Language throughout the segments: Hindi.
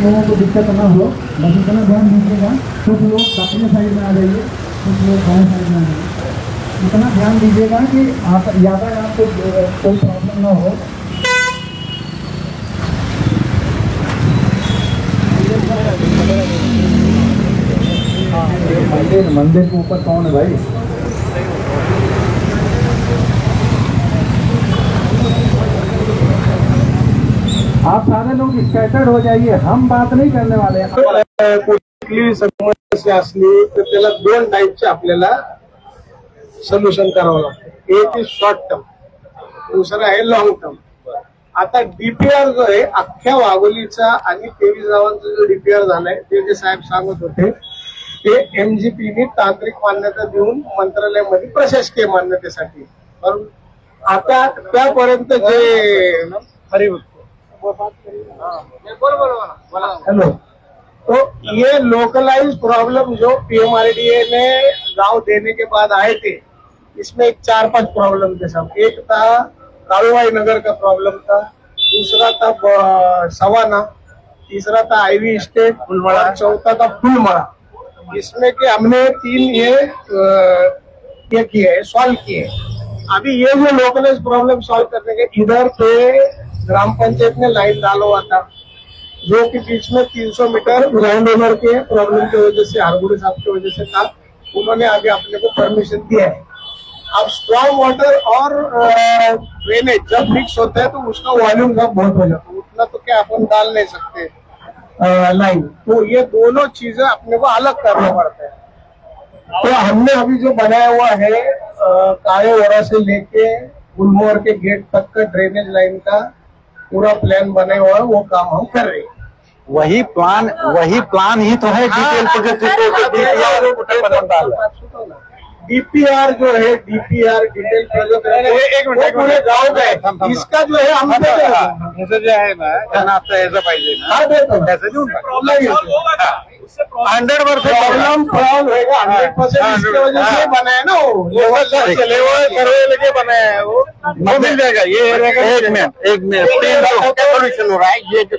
लोगों को दिक्कत ना हो, बस इतना ध्यान दीजिएगा। कुछ लोग अपने साइड में आ जाइए, कुछ लोग बाएं साइड में आ जाइए। इतना ध्यान दीजिएगा कि आप यातायात को कोई प्रॉब्लम ना हो। मंदिर के ऊपर कौन है भाई? आप सारे लोग स्कैटर्ड हो जाइए, हम बात नहीं करने वाले हैं। कुठली समस्या असली तर त्याला दोन टाईपचे आपल्याला सोल्युशन करावं लागतं। एक इज शॉर्ट टर्म, दुसरा आहे लॉंग टर्म। आता डीपीआर जो आहे अख्ख्या वाघोलीचा आणि 23 गावांचा जो डीपीआर झालाय ते जे साहेब सांगत होते ते एमजीपीने तांत्रिक मान्यता देऊन मंत्रालयामध्ये प्रशासकीय मान्यतेसाठी, आता त्यापर्यंत जे हेलो, तो ये लोकलाइज प्रॉब्लम जो पीएमआरडीए ने गांव देने के बाद आए थे, इसमें 4-5 प्रॉब्लम थे साहब। एक था कालुवाई नगर का प्रॉब्लम था, दूसरा था सवाना, तीसरा था आईवी स्टेट, चौथा था फुलमड़ा। इसमें के हमने 3 ये किए, सॉल्व किए। अभी ये जो लोकलाइज प्रॉब्लम सॉल्व करने के इधर पे ग्राम पंचायत ने लाइन डाला हुआ था, जो कि बीच में 300 मीटर लैंड ओनर के प्रॉब्लम की वजह से, हरगुड़ी साहब की वजह से था। उन्होंने अभी अपने को परमिशन दिया है। अब स्ट्रॉन्ग वाटर और ड्रेनेज जब मिक्स होता है तो उसका वॉल्यूम सब बहुत हो जाता है, उतना तो क्या अपन डाल नहीं सकते लाइन, तो ये दोनों चीजें अपने को अलग करना पड़ता है। तो हमने अभी जो बनाया हुआ है कालेवरा से लेके गुलमोहर के गेट तक का ड्रेनेज लाइन का पूरा प्लान बने हुआ है, वो काम हम कर रहे हैं। वही प्लान ही तो है। डीपीआर जो है, डीपीआर डिटेल प्रोजेक्ट पूरे गाँव का है। इसका जो है हम जो आहे ना त्यांना आता यायचं पाहिजे ना, 100% प्रॉब्लम सॉल्व होगा, 100% इसकी वजह से बनाया ना, वो लेवल सर्वे लेके बनाया है, वो मिल जाएगा। ये एक मिनट सोल्यूशन हो रहा है। ये जो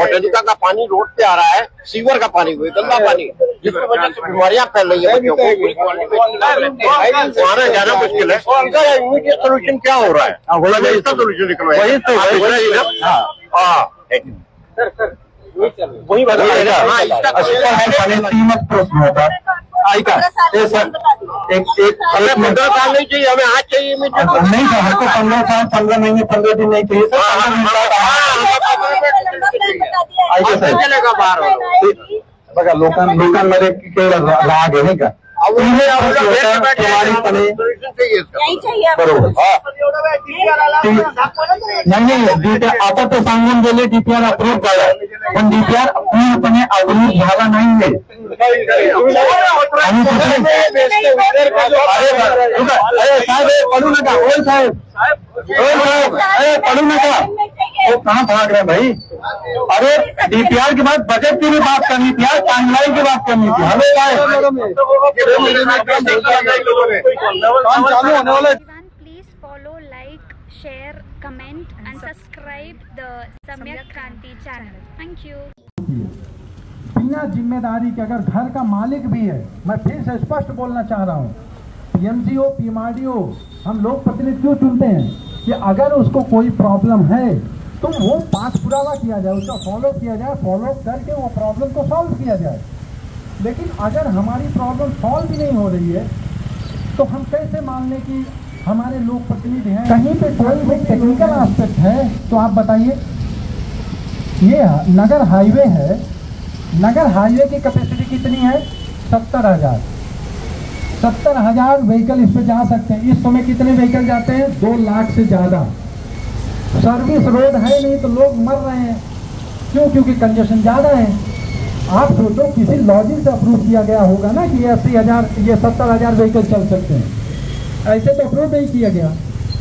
होटलिका का पानी रोड पे आ रहा है, सीवर का पानी, गंदा पानी, जिसकी वजह से बीमारियां फैल रही है बच्चों को, आना जाना मुश्किल है। इनका इमीडिएट सोल्यूशन क्या हो रहा है? इसका सोल्यूशन निकलवाया, वही तो वही बताइएगा। ऐका हमें 15 साल नहीं चाहिए, हमें आज चाहिए। नहीं सर, हमको 15 साल 15 महीने 15 दिन नहीं चाहिए सर। चलेगा बाहर बघा लोकांमध्ये राग आहे नाही का? बरोबर नाही, आता तो सांगून गेले डीपीआर अप्रूव्ह झाला, पण डीपीआर पूर्णपणे अप्रूव्ह झाला नाहीये। साहेब पढ़ू नका, ओय साहेब पढ़ू नका, वो कहाँ भाग रहे भाई? अरे डीपीआर के बाद बजट की भी बात करनी थी यार, टाइमलाइन की बात करनी थी। हमें Please follow, like, share, comment and subscribe the Samyak Kranti channel. Thank you. बिना जिम्मेदारी के, अगर घर का मालिक भी है, मैं फिर से स्पष्ट बोलना चाह रहा हूँ, पीएमजीओ पीएमआरडीओ हम लोग प्रतिनिधि क्यों चुनते हैं कि अगर उसको कोई प्रॉब्लम है तो वो पास पुरावा किया जाए, उसका फॉलो किया जाए, फॉलो करके वो प्रॉब्लम को सॉल्व किया जाए। लेकिन अगर हमारी प्रॉब्लम सॉल्व भी नहीं हो रही है तो हम कैसे मान लें कि हमारे लोग प्रतिनिधि हैं? कहीं पे कोई भी टेक्निकल एस्पेक्ट है तो आप बताइए। ये नगर हाईवे है, नगर हाईवे की कैपेसिटी कितनी है? 70,000 व्हीकल इस पे जा सकते हैं। इस समय कितने व्हीकल जाते हैं? 2 लाख से ज़्यादा। सर्विस रोड है नहीं तो लोग मर रहे हैं, क्यों? क्योंकि कंजेशन ज़्यादा है। आप सोचो किसी लॉजिक से अप्रूव किया गया होगा ना कि 80,000 ये 70,000 व्हीकल चल सकते हैं, ऐसे तो अप्रूव नहीं किया गया।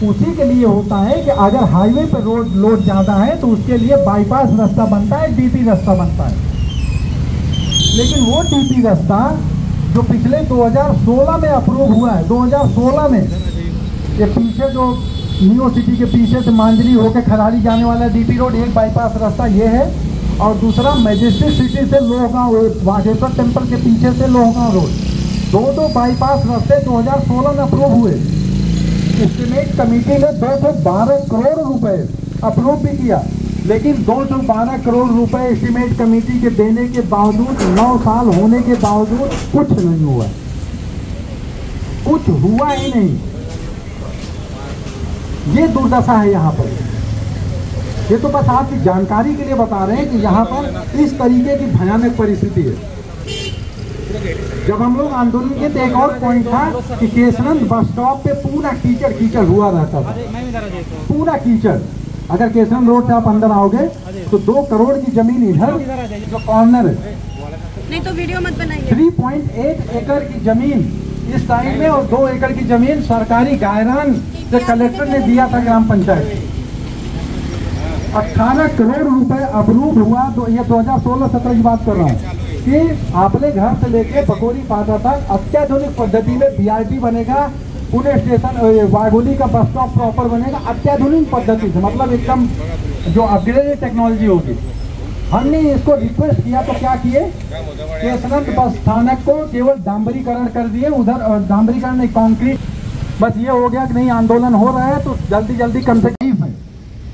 उसी के लिए होता है कि अगर हाईवे पर रोड लोड ज़्यादा है तो उसके लिए बाईपास रास्ता बनता है, डीपी रास्ता बनता है। लेकिन वो डीपी रास्ता जो पिछले 2016 में अप्रूव हुआ है, 2016 में, ये पीछे जो नियो सिटी के पीछे से मांजरी होकर खरारी जाने वाला डीपी रोड, एक बाईपास रास्ता ये है, और दूसरा मैजेस्टिक सिटी से लोहगांव रोड, वाघेश्वर टेम्पल के पीछे से लोहगांव रोड, दो बाईपास रास्ते 2016 में अप्रूव हुए। एस्टीमेट कमेटी ने 212 करोड़ रुपए अप्रूव भी किया, लेकिन 212 करोड़ रुपए एस्टीमेट कमेटी के देने के बावजूद 9 साल होने के बावजूद कुछ नहीं हुआ, कुछ हुआ ही नहीं। ये दुर्दशा है यहाँ पर। ये तो बस आपकी जानकारी के लिए बता रहे हैं कि यहाँ पर इस तरीके की भयानक परिस्थिति है। जब हम लोग आंदोलन के तो एक और पॉइंट था कि केसरंद बस स्टॉप पे पूरा कीचड़ कीचड़ हुआ रहता था, पूरा कीचड़। अगर केसरंद रोड से आप अंदर आओगे तो 2 करोड़ की जमीन इधर जो कॉर्नर है, नहीं तो वीडियो मत बनाइए, 3.8 एकड़ की जमीन इस टाइम में और 2 एकड़ की जमीन सरकारी गायरान से कलेक्टर ने दिया था ग्राम पंचायत। 18 करोड़ रुपए अप्रूव हुआ। ये 2016-17 की बात कर रहा हूँ कि आपले घर से लेके बकोरी पाटा तक अत्याधुनिक पद्धति में BRT बनेगा, पुणे स्टेशन वाघोली का बस स्टॉप प्रॉपर बनेगा अत्याधुनिक पद्धति से, मतलब एकदम जो अपग्रेडेड टेक्नोलॉजी होगी। हमने इसको रिक्वेस्ट किया तो क्या किए, केसरंद बस स्थानक को केवल डांबरीकरण कर दिए, उधर डांबरीकरण नहीं, कंक्रीट। बस ये हो गया कि नहीं आंदोलन हो रहा है तो जल्दी जल्दी कम से कम है।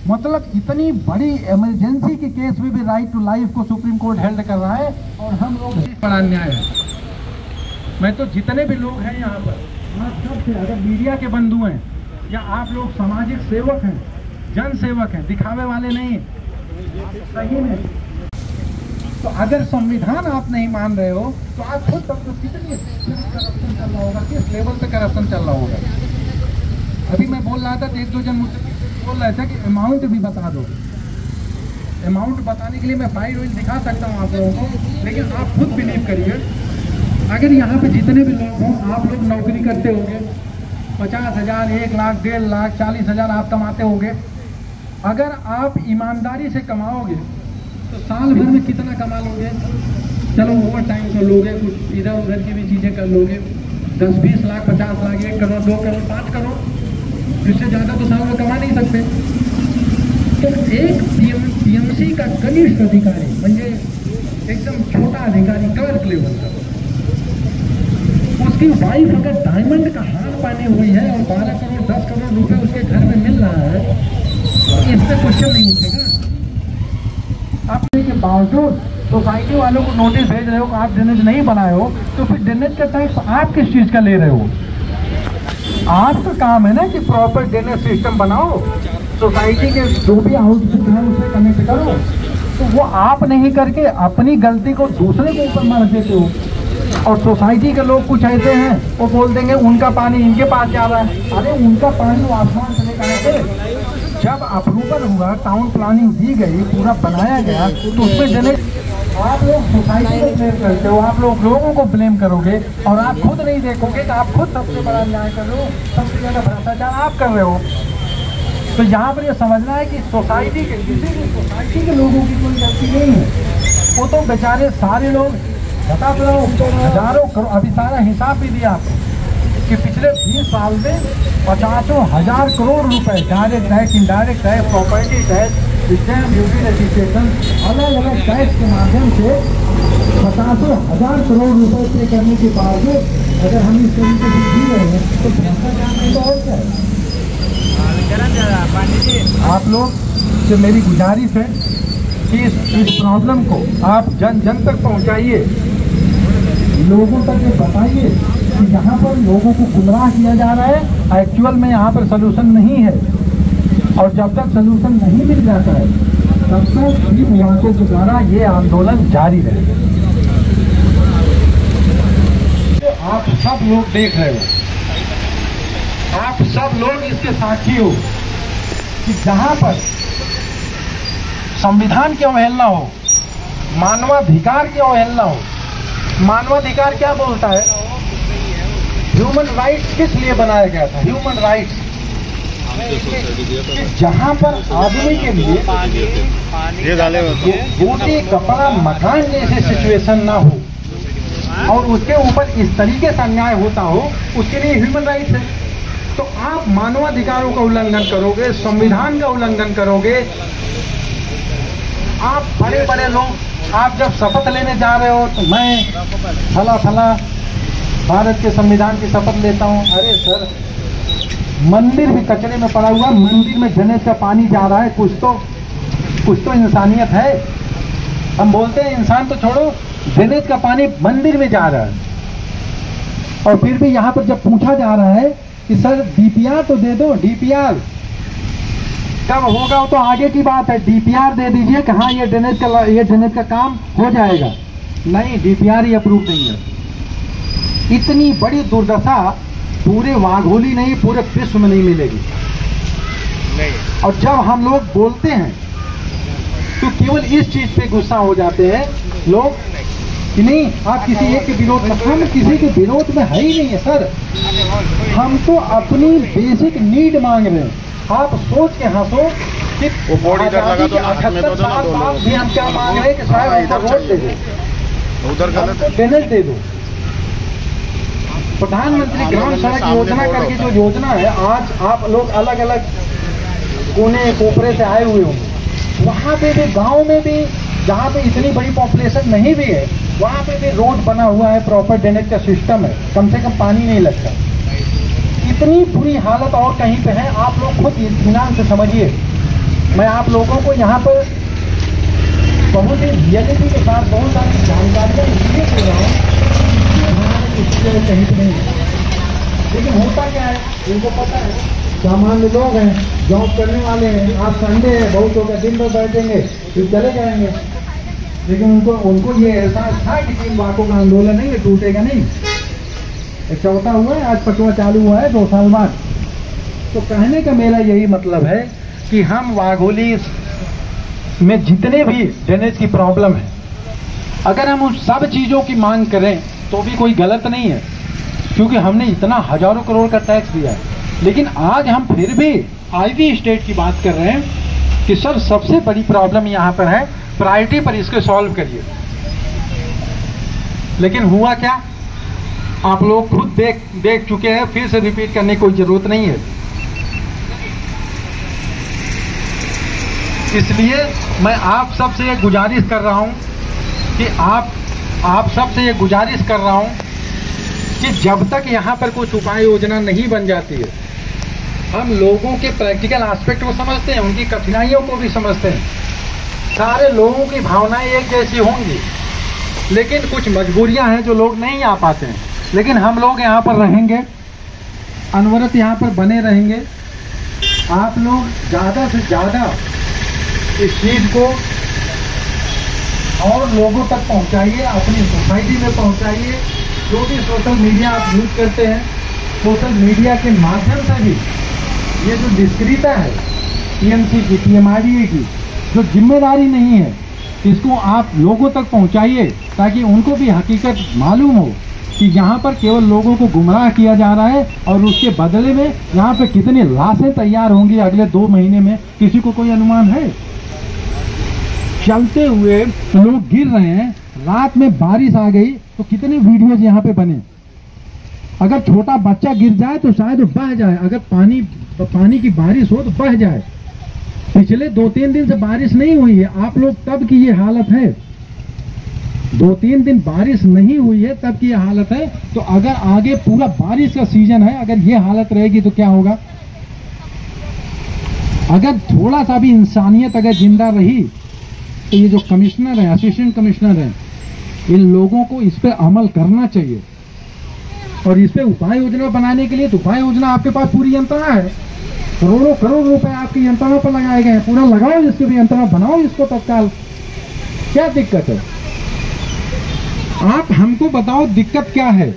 मतलब इतनी बड़ी इमरजेंसी के केस में भी राइट टू लाइफ को सुप्रीम कोर्ट हेल्ड कर रहा है और हम लोग बड़ा अन्याय है। मैं तो जितने भी लोग हैं यहाँ पर, आप सबसे, अगर मीडिया के बंधु हैं या आप लोग सामाजिक सेवक हैं, जन सेवक हैं, दिखावे वाले नहीं, सही में, तो अगर संविधान आप नहीं मान रहे हो तो आप खुद तक तो कितनी करप्शन चल रहा होगा, किस लेवल पे करप्शन चल रहा होगा। अभी मैं बोल रहा था तो 1-2 जन मुझसे बोल रहे थे कि अमाउंट भी बता दो। अमाउंट बताने के लिए मैं फाइल दिखा सकता हूँ आप लोगों को, लेकिन आप खुद बिलीव करिए, अगर यहाँ पे जितने भी लोग हों, आप लोग नौकरी करते होंगे, 50,000, 1 लाख, 1.5 लाख, 40,000 आप कमाते होंगे। अगर आप ईमानदारी से कमाओगे तो साल भर में कितना कमा लोगे? चलो ओवर टाइम कर लोगे, कुछ इधर उधर की भी चीज़ें कर लोगे, 10-20 लाख, 50 लाख, 1 करोड़, 2 करोड़, 5 करोड़, इससे ज़्यादा तो साल में कमा नहीं सकते। तो एक PMC का कनिष्ठ अधिकारी, म्हणजे एकदम छोटा अधिकारी, क्लर्क लेवल का, उसकी वाइफ अगर डायमंड का हार पानी हुई है और 12 करोड़ 10 करोड़ रुपए उसके घर में मिल रहा है, इस पे क्वेश्चन नहीं उठेगा। आपने के बावजूद सोसाइटी वालों को नोटिस भेज रहे हो कि आप ड्रेनेज नहीं बनाए हो, तो फिर ड्रेनेज का टैक्स आप किस चीज़ का ले रहे हो? आपका काम है ना कि प्रॉपर ड्रेनेज सिस्टम बनाओ, सोसाइटी के जो भी आउटपुट है उसे कनेक्ट करो। तो वो आप नहीं करके अपनी गलती को दूसरे के ऊपर मार देते हो। और सोसाइटी के लोग कुछ ऐसे हैं, वो बोल देंगे उनका पानी इनके पास जा रहा है। अरे उनका पानी आसमान से लेकर आए थे। जब अप्रूवल हुआ, टाउन प्लानिंग दी गई, पूरा बनाया गया, तो उसमें ड्रेनेज, आप लोग सोसाइटी को ब्लेम करते हो, आप लोग लोगों को ब्लेम करोगे और आप खुद नहीं देखोगे कि आप खुद सबसे बड़ा अन्याय कर रहे हो, सबसे ज़्यादा भ्रष्टाचार आप कर रहे हो। तो यहाँ पर ये समझना है कि सोसाइटी के, किसी भी सोसाइटी के लोगों की कोई गलती नहीं है। वो तो बेचारे सारे लोग, बता रहा हूँ, हजारों करोड़, अभी सारा हिसाब भी दिया कि पिछले 20 साल में 50,000 करोड़ रुपए direct tax, indirect tax, property tax, stamp duty, registration, अलग अलग टैक्स के माध्यम से 50,000 करोड़ रुपए पे करने के बावजूद अगर हम इस तरीके से जी रहे हैं तो भ्रष्टाचार नहीं तो और क्या है? आप लोग से मेरी गुजारिश है कि इस प्रॉब्लम को आप जन जन तक पहुंचाइए, लोगों तक ये बताइए कि यहाँ पर लोगों को गुमराह किया जा रहा है, एक्चुअल में यहाँ पर सलूशन नहीं है। और जब तक सलूशन नहीं मिल जाता है तब तक भी मुआवजे के द्वारा ये आंदोलन जारी रहेगा। तो आप सब लोग देख रहे हो, आप सब लोग इसके साक्षी हो कि जहाँ पर संविधान की अवहेलना हो, मानवाधिकार की अवहेलना हो। मानवाधिकार क्या बोलता है? ह्यूमन राइट्स किस लिए बनाया गया था? ह्यूमन राइट्स जहाँ पर आदमी के लिए रोटी, कपड़ा, मकान जैसे सिचुएशन ना हो और उसके ऊपर इस तरीके से अन्याय होता हो, उसके लिए ह्यूमन राइट्स है। तो आप मानवाधिकारों का उल्लंघन करोगे, संविधान का उल्लंघन करोगे, आप बड़े बड़े लोग, आप जब शपथ लेने जा रहे हो तो मैं फला भारत के संविधान की शपथ लेता हूँ। अरे सर, मंदिर भी कचरे में पड़ा हुआ, मंदिर में ड्रेनेज का पानी जा रहा है, कुछ तो इंसानियत है। हम बोलते हैं इंसान तो छोड़ो, ड्रेनेज का पानी मंदिर में जा रहा है। और फिर भी यहाँ पर जब पूछा जा रहा है कि सर डीपीआर तो दे दो, डीपीआर कब होगा वो तो आगे की बात है, डीपीआर दे दीजिए कि हाँ ये ड्रेनेज का काम हो जाएगा। नहीं, डीपीआर ही अप्रूव नहीं है। इतनी बड़ी दुर्दशा पूरे वाघोली नहीं, पूरे विश्व में नहीं मिलेगी। और जब हम लोग बोलते हैं तो केवल इस चीज पे गुस्सा हो जाते हैं लोग कि नहीं आप किसी एक के विरोध में, हम किसी के विरोध में है ही नहीं है सर। हम तो अपनी बेसिक नीड मांग रहे हैं। आप सोच के हंसो कि आजादी के 78 साल बाद भी हम क्या मांग रहे हैं कि साहब हमको रोड दे दो, हमको ड्रेनेज दे दो। प्रधानमंत्री ग्राम सड़क योजना करके जो योजना है, आज आप लोग अलग अलग कोने कोपरे से आए हुए होंगे, वहाँ पे भी गांव में भी जहाँ पे इतनी बड़ी पॉपुलेशन नहीं भी है, वहाँ पे भी रोड बना हुआ है, प्रॉपर ड्रेनेज का सिस्टम है, कम से कम पानी नहीं लगता। इतनी बुरी हालत और कहीं पे है, आप लोग खुद इत्मीनान से समझिए। मैं आप लोगों को यहाँ पर बहुत ही रियलिटी के साथ बहुत सारी जानकारियाँ इसलिए दे रहा हूँ, कहीं पे नहीं है। लेकिन होता क्या है, इनको पता है, सामान्य लोग हैं, जॉब करने वाले हैं, आज संडे है, बहुत होगा, दिन भर बैठेंगे फिर चले जाएंगे। लेकिन उनको ये एहसास था कि 3 वाकों का आंदोलन नहीं, ये टूटेगा नहीं। एक चौथा हुआ है, आज 5वां चालू हुआ है 2 साल बाद। तो कहने का मेरा यही मतलब है कि हम वाघोली में जितने भी ड्रेनेज की प्रॉब्लम है, अगर हम उन सब चीज़ों की मांग करें तो भी कोई गलत नहीं है, क्योंकि हमने इतना हजारों करोड़ का टैक्स दिया है। लेकिन आज हम फिर भी आईवी स्टेट की बात कर रहे हैं कि सर सबसे बड़ी प्रॉब्लम यहाँ पर है, प्रायोरिटी पर इसको सॉल्व करिए। लेकिन हुआ क्या, आप लोग खुद देख चुके हैं, फिर से रिपीट करने की कोई जरूरत नहीं है। इसलिए मैं आप सबसे ये गुजारिश कर रहा हूं कि आप सबसे ये गुजारिश कर रहा हूं कि जब तक यहाँ पर कुछ उपाय योजना नहीं बन जाती है, हम लोगों के प्रैक्टिकल एस्पेक्ट को समझते हैं, उनकी कठिनाइयों को भी समझते हैं। सारे लोगों की भावनाएं एक जैसी होंगी, लेकिन कुछ मजबूरियां हैं जो लोग नहीं आ पाते हैं। लेकिन हम लोग यहाँ पर रहेंगे, अनवरत यहाँ पर बने रहेंगे। आप लोग ज़्यादा से ज़्यादा इस चीज़ को और लोगों तक पहुँचाइए, अपनी सोसाइटी में पहुँचाइए। जो भी सोशल मीडिया आप यूज करते हैं, सोशल मीडिया के माध्यम से भी ये जो निष्क्रियता है टीएमसी की, पीएमआरडीए की, जो जिम्मेदारी नहीं है, इसको आप लोगों तक पहुंचाइए, ताकि उनको भी हकीकत मालूम हो कि यहाँ पर केवल लोगों को गुमराह किया जा रहा है और उसके बदले में यहाँ पे कितनी लाशें तैयार होंगी अगले 2 महीने में, किसी को कोई अनुमान है? चलते हुए लोग गिर रहे हैं, रात में बारिश आ गई तो कितने वीडियोज यहाँ पे बने। अगर छोटा बच्चा गिर जाए तो शायद बह जाए, अगर पानी की बारिश हो तो बह जाए। पिछले 2-3 दिन से बारिश नहीं हुई है, आप लोग तब की ये हालत है। 2-3 दिन बारिश नहीं हुई है तब की ये हालत है। तो अगर आगे पूरा बारिश का सीजन है, अगर ये हालत रहेगी तो क्या होगा? अगर थोड़ा सा भी इंसानियत अगर जिंदा रही तो ये जो कमिश्नर है, असिस्टेंट कमिश्नर है, इन लोगों को इस पे अमल करना चाहिए। और इस पे उपाय योजना बनाने के लिए तो उपाय योजना आपके पास पूरी यंत्रणा है, करोड़ों करोड़ रुपए आपकी यंत्रणा पर लगाए गए हैं। पूरा लगाओ इसके भी यंत्रणा, बनाओ इसको तत्काल। क्या दिक्कत है? आप हमको बताओ दिक्कत क्या है।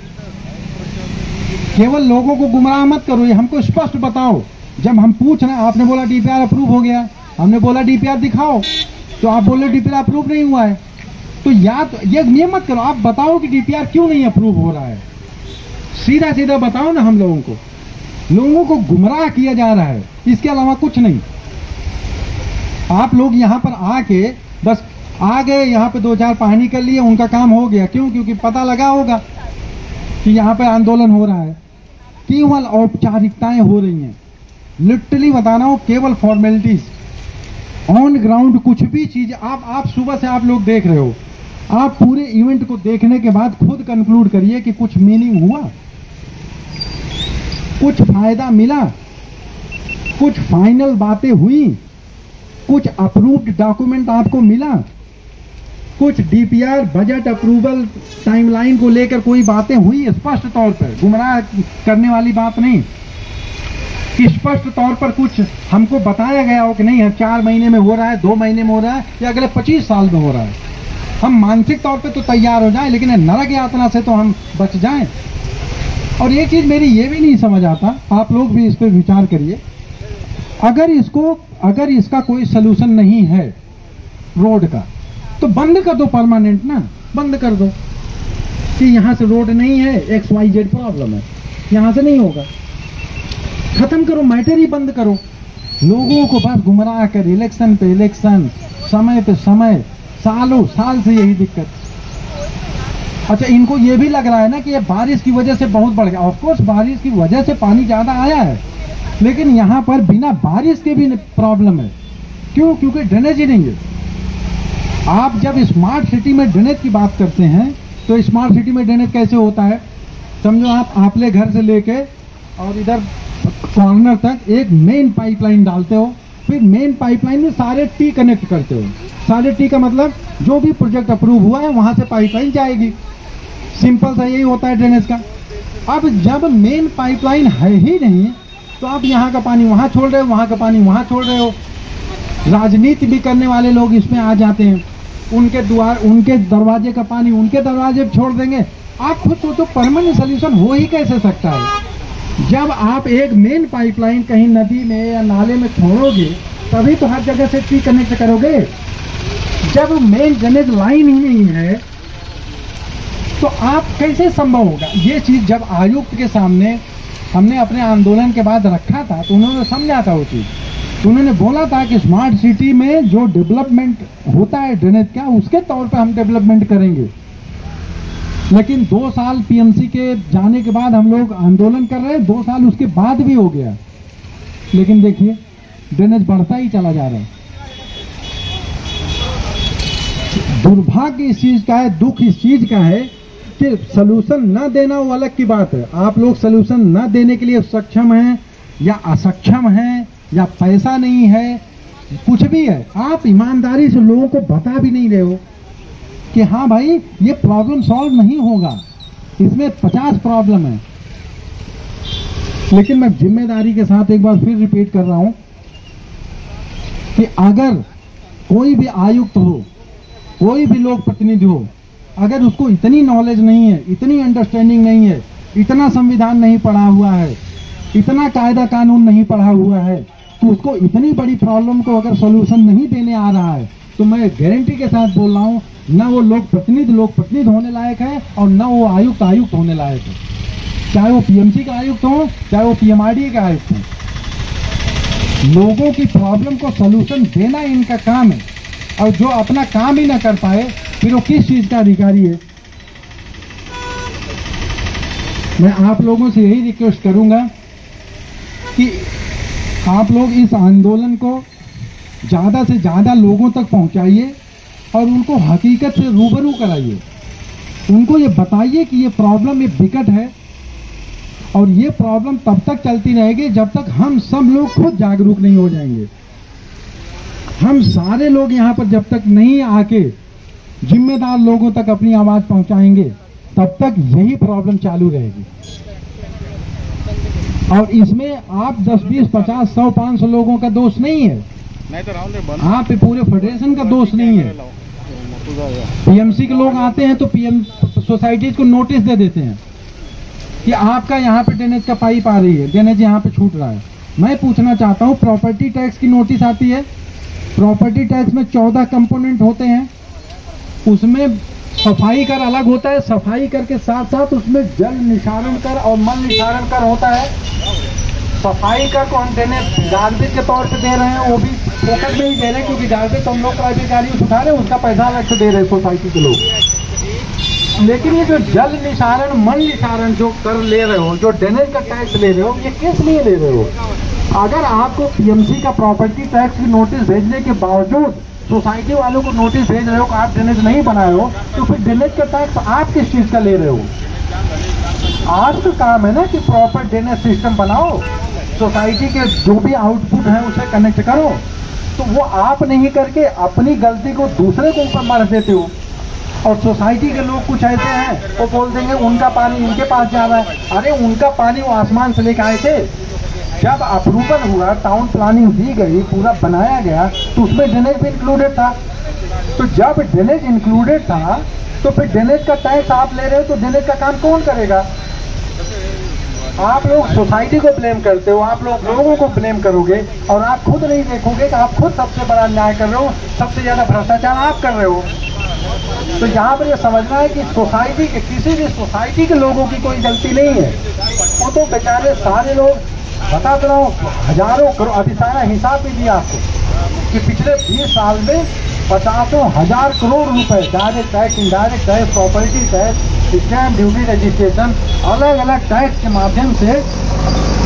केवल लोगों को गुमराह मत करो, ये हमको स्पष्ट बताओ। जब हम पूछ रहे हैं, आपने बोला डीपीआर अप्रूव हो गया, हमने बोला डीपीआर दिखाओ, तो आप बोले डीपीआर अप्रूव नहीं हुआ है। तो या तो ये नियम मत करो, आप बताओ कि डीपीआर क्यों नहीं अप्रूव हो रहा है। सीधा सीधा बताओ ना हम लोगों को। लोगों को गुमराह किया जा रहा है, इसके अलावा कुछ नहीं। आप लोग यहाँ पर आके बस आ गए, यहाँ पे 2-4 पानी कर लिए, उनका काम हो गया। क्यों? क्योंकि पता लगा होगा कि यहाँ पे आंदोलन हो रहा है। केवल औपचारिकताएं हो रही हैं, लिटरली बता रहा हूँ, केवल फॉर्मेलिटीज। ऑन ग्राउंड कुछ भी चीज आप सुबह से आप लोग देख रहे हो, आप पूरे इवेंट को देखने के बाद खुद कंक्लूड करिए कि कुछ मीनिंग हुआ, कुछ फायदा मिला, कुछ फाइनल बातें हुई, कुछ अप्रूव्ड डॉक्यूमेंट आपको मिला, कुछ डीपीआर बजट अप्रूवल टाइमलाइन को लेकर कोई बातें हुई स्पष्ट तौर पर, गुमराह करने वाली बात नहीं, कि स्पष्ट तौर पर कुछ हमको बताया गया हो कि नहीं 4 महीने में हो रहा है, 2 महीने में हो रहा है या अगले 25 साल में हो रहा है। हम मानसिक तौर पे तो तैयार हो जाएं, लेकिन नरक यातना से तो हम बच जाएं। और एक चीज मेरी ये भी नहीं समझ आता, आप लोग भी इस पर विचार करिए, अगर इसका कोई सलूशन नहीं है रोड का, तो बंद कर दो परमानेंट ना, बंद कर दो कि यहां से रोड नहीं है, XYZ प्रॉब्लम है, यहां से नहीं होगा, खत्म करो, मैटर ही बंद करो। लोगों को बस गुमराह कर, इलेक्शन पे इलेक्शन, समय पे समय, सालों साल से यही दिक्कत। अच्छा, इनको ये भी लग रहा है ना कि ये बारिश की वजह से बहुत बढ़ गया। ऑफकोर्स बारिश की वजह से पानी ज्यादा आया है, लेकिन यहाँ पर बिना बारिश के भी प्रॉब्लम है। क्यों? क्योंकि ड्रेनेज ही नहीं है। आप जब स्मार्ट सिटी में ड्रेनेज की बात करते हैं, तो स्मार्ट सिटी में ड्रेनेज कैसे होता है? समझो आप आपले घर से लेके और इधर कॉर्नर तक एक मेन पाइपलाइन डालते हो, फिर मेन पाइपलाइन में सारे टी कनेक्ट करते हो। सारे टी का मतलब जो भी प्रोजेक्ट अप्रूव हुआ है वहां से पाइपलाइन जाएगी। सिंपल सा यही होता है ड्रेनेज का। अब जब मेन पाइपलाइन है ही नहीं, तो आप यहाँ का पानी वहां छोड़ रहे हो, वहां का पानी वहां छोड़ रहे हो। राजनीति भी करने वाले लोग इसमें आ जाते हैं, उनके दरवाजे का पानी उनके दरवाजे पे छोड़ देंगे। आप खुद सोचो, परमानेंट सोल्यूशन हो ही कैसे सकता है? जब आप एक मेन पाइपलाइन कहीं नदी में या नाले में छोड़ोगे, तभी तो हर जगह से टी कनेक्ट करोगे। जब मेन ड्रेनेज लाइन ही नहीं है, तो आप कैसे संभव होगा? ये चीज जब आयुक्त के सामने हमने अपने आंदोलन के बाद रखा था, तो उन्होंने समझा था वो चीज। तो उन्होंने बोला था कि स्मार्ट सिटी में जो डेवलपमेंट होता है ड्रेनेज का, उसके तौर पे हम डेवलपमेंट करेंगे। लेकिन 2 साल पीएमसी के जाने के बाद हम लोग आंदोलन कर रहे हैं, 2 साल उसके बाद भी हो गया, लेकिन देखिए ड्रेनेज बढ़ता ही चला जा रहा है। दुर्भाग्य इस चीज का है, दुख इस चीज का है कि सलूशन न देना वो अलग की बात है। आप लोग सलूशन न देने के लिए सक्षम हैं या असक्षम हैं, या पैसा नहीं है, कुछ भी है, आप ईमानदारी से लोगों को बता भी नहीं रहे हो कि हाँ भाई ये प्रॉब्लम सॉल्व नहीं होगा, इसमें 50 प्रॉब्लम है। लेकिन मैं जिम्मेदारी के साथ एक बार फिर रिपीट कर रहा हूं कि अगर कोई भी आयुक्त हो, कोई भी लोक प्रतिनिधि हो, अगर उसको इतनी नॉलेज नहीं है, इतनी अंडरस्टैंडिंग नहीं है, इतना संविधान नहीं पढ़ा हुआ है, इतना कायदा कानून नहीं पढ़ा हुआ है, तो उसको इतनी बड़ी प्रॉब्लम को अगर सॉल्यूशन नहीं देने आ रहा है, तो मैं गारंटी के साथ बोल रहा हूं, न वो लोक प्रतिनिधि होने लायक है और न वो आयुक्त होने लायक है। चाहे वो पीएमसी का आयुक्त हो, चाहे वो पीएमआरडीए का आयुक्त हो। लोगों की प्रॉब्लम को सॉल्यूशन देना इनका काम है, और जो अपना काम ही ना कर पाए, फिर वो किस चीज का अधिकारी है? मैं आप लोगों से यही रिक्वेस्ट करूंगा कि आप लोग इस आंदोलन को ज्यादा से ज्यादा लोगों तक पहुंचाइए और उनको हकीकत से रूबरू कराइए। उनको ये बताइए कि ये प्रॉब्लम, ये विकट है, और ये प्रॉब्लम तब तक चलती रहेगी जब तक हम सब लोग खुद जागरूक नहीं हो जाएंगे। हम सारे लोग यहाँ पर जब तक नहीं आके जिम्मेदार लोगों तक अपनी आवाज पहुंचाएंगे, तब तक यही प्रॉब्लम चालू रहेगी। और इसमें आप 10, 20, 50, 100, 500 लोगों का दोष नहीं है, आप पूरे फेडरेशन का दोष नहीं है। पीएमसी के लोग आते हैं तो पीएम सोसाइटीज को नोटिस दे देते हैं कि आपका यहाँ पे ड्रेनेज का पाइप आ रही है, ड्रेनेज यहाँ पे छूट रहा है। मैं पूछना चाहता हूँ, प्रॉपर्टी टैक्स की नोटिस आती है, प्रॉपर्टी टैक्स में 14 कंपोनेंट होते हैं, उसमें सफाई कर अलग होता है, सफाई कर के साथ साथ उसमें जल निशारण कर और मल निशारण कर होता है। सफाई कर को हम देने गार्बेज के तौर पे दे रहे हैं, वो भी फोकट में ही दे रहे हैं, क्योंकि गार्बेज तो हम लोग प्राइवेट गाड़ी उठा रहे हैं, उसका पैसा अलग से दे रहे हैं सोसाइटी के लोग। लेकिन ये जो जल निशारण, मल निशारण जो कर ले रहे हो, जो ड्रेनेज का टैक्स ले रहे हो, ये किस लिए ले रहे हो? अगर आपको पीएमसी का प्रॉपर्टी टैक्स की नोटिस भेजने के बावजूद सोसाइटी वालों को नोटिस भेज रहे हो कि आप ड्रेनेज नहीं बनाए हो, तो फिर ड्रेनेज का टैक्स आप किस चीज का ले रहे हो? आपका काम है ना कि प्रॉपर ड्रेनेज सिस्टम बनाओ, सोसाइटी के जो भी आउटपुट है उसे कनेक्ट करो। तो वो आप नहीं करके अपनी गलती को दूसरे को ऊपर मार देते हो। और सोसाइटी के लोग कुछ ऐसे हैं, वो बोल देंगे उनका पानी इनके पास जा रहा है। अरे उनका पानी वो आसमान से लेकर आए थे। जब अप्रूवल हुआ, टाउन प्लानिंग दी गई, पूरा बनाया गया, तो उसमें ड्रेनेज भी इंक्लूडेड था। तो जब ड्रेनेज इंक्लूडेड था तो फिर ड्रेनेज का टैक्स आप ले रहे हो, तो ड्रेनेज का काम कौन करेगा? आप लोग सोसाइटी को ब्लेम करते हो, आप लोग लोगों को ब्लेम करोगे, और आप खुद नहीं देखोगे कि आप खुद सबसे बड़ा अन्याय कर रहे हो, सबसे ज्यादा भ्रष्टाचार आप कर रहे हो। तो यहाँ पर ये समझना है कि सोसाइटी के, किसी भी सोसाइटी के लोगों की कोई गलती नहीं है। वो तो बेचारे सारे लोग, बता रहा हूँ, हजारों करोड़, अभी सारा हिसाब भी दिया आपको कि पिछले 20 साल में 50,000 करोड़ रुपए direct tax, indirect tax, property tax, stamp duty, registration, अलग अलग टैक्स के माध्यम से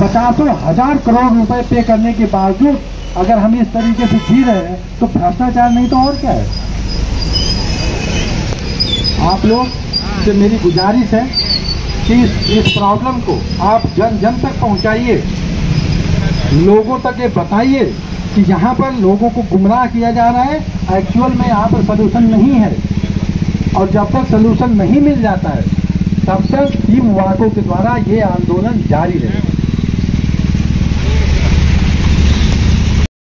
50,000 करोड़ रुपए पे करने के बावजूद अगर हम इस तरीके से जी रहे हैं तो भ्रष्टाचार नहीं तो और क्या है? आप लोग से मेरी गुजारिश है कि इस प्रॉब्लम को आप जन जन तक पहुंचाइए, लोगों तक ये बताइए कि यहाँ पर लोगों को गुमराह किया जा रहा है, एक्चुअल में यहाँ पर सलूशन नहीं है। और जब तक सलूशन नहीं मिल जाता है तब तक टीम वाकों के द्वारा ये आंदोलन जारी रहेगा।